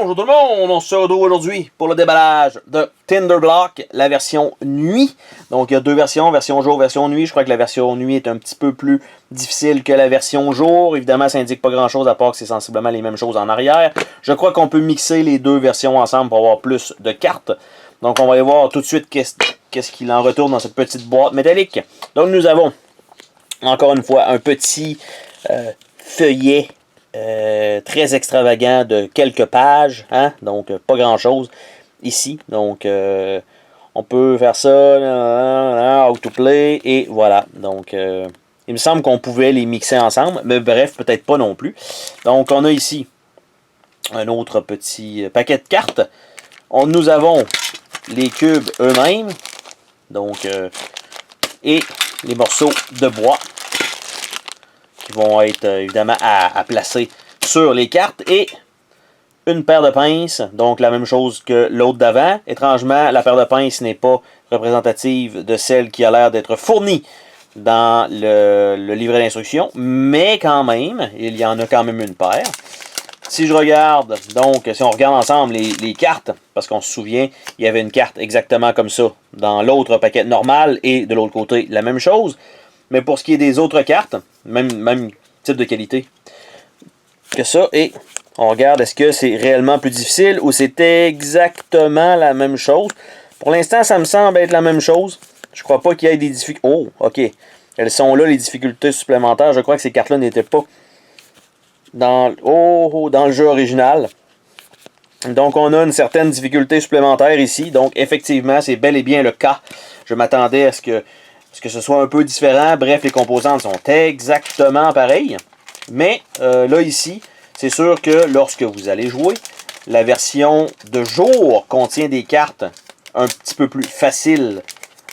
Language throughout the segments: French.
Bonjour tout le monde, on se retrouve aujourd'hui pour le déballage de Tinderblock, la version nuit. Donc il y a deux versions, version jour, version nuit. Je crois que la version nuit est un petit peu plus difficile que la version jour. Évidemment, ça indique pas grand chose à part que c'est sensiblement les mêmes choses en arrière. Je crois qu'on peut mixer les deux versions ensemble pour avoir plus de cartes. Donc on va aller voir tout de suite qu'est-ce qu'il en retourne dans cette petite boîte métallique. Donc nous avons, encore une fois, un petit feuillet très extravagant de quelques pages, hein? Donc pas grand chose ici. Donc on peut faire ça, autoplay, et voilà. Donc il me semble qu'on pouvait les mixer ensemble, mais bref, peut-être pas non plus. Donc on a ici un autre petit paquet de cartes. Nous avons les cubes eux-mêmes, donc et les morceaux de bois qui vont être évidemment à placer sur les cartes, et une paire de pinces, donc la même chose que l'autre d'avant. Étrangement, la paire de pinces n'est pas représentative de celle qui a l'air d'être fournie dans le livret d'instruction, mais quand même, il y en a quand même une paire. Si je regarde, donc, si on regarde ensemble les cartes, parce qu'on se souvient, il y avait une carte exactement comme ça dans l'autre paquet normal, et de l'autre côté, la même chose. Mais pour ce qui est des autres cartes, même type de qualité que ça, et on regarde, est-ce que c'est réellement plus difficile ou c'est exactement la même chose? Pour l'instant, ça me semble être la même chose. Je crois pas qu'il y ait des difficultés. Oh, ok. Elles sont là, les difficultés supplémentaires. Je crois que ces cartes-là n'étaient pas dans le jeu original. Donc, on a une certaine difficulté supplémentaire ici. Donc, effectivement, c'est bel et bien le cas. Je m'attendais à ce que ce soit un peu différent. Bref, les composantes sont exactement pareilles. Mais là, ici, c'est sûr que lorsque vous allez jouer, la version de jour contient des cartes un petit peu plus faciles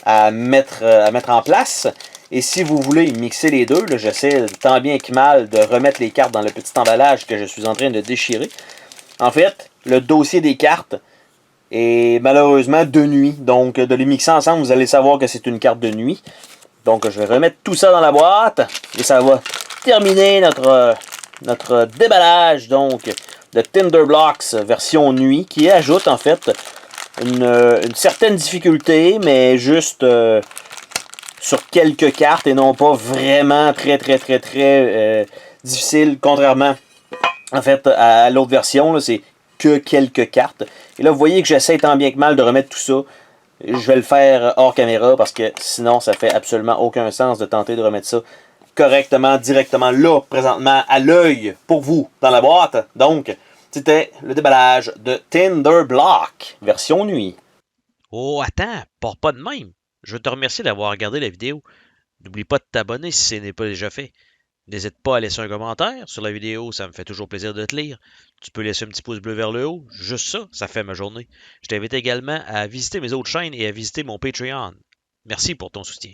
à mettre en place. Et si vous voulez mixer les deux, j'essaie tant bien que mal de remettre les cartes dans le petit emballage que je suis en train de déchirer. En fait, le dossier des cartes est malheureusement de nuit. Donc, de les mixer ensemble, vous allez savoir que c'est une carte de nuit. Donc, je vais remettre tout ça dans la boîte. Et ça va terminer notre déballage donc de Tinderblocks version nuit, qui ajoute en fait une certaine difficulté, mais juste sur quelques cartes et non pas vraiment très difficile, contrairement en fait à l'autre version. C'est que quelques cartes. Et là, vous voyez que j'essaie tant bien que mal de remettre tout ça. Je vais le faire hors caméra parce que sinon, ça fait absolument aucun sens de tenter de remettre ça correctement, directement là, présentement, à l'œil, pour vous, dans la boîte. Donc, c'était le déballage de Tinderblock, version nuit. Oh, attends, pars pas de même. Je veux te remercier d'avoir regardé la vidéo. N'oublie pas de t'abonner si ce n'est pas déjà fait. N'hésite pas à laisser un commentaire sur la vidéo, ça me fait toujours plaisir de te lire. Tu peux laisser un petit pouce bleu vers le haut, juste ça, ça fait ma journée. Je t'invite également à visiter mes autres chaînes et à visiter mon Patreon. Merci pour ton soutien.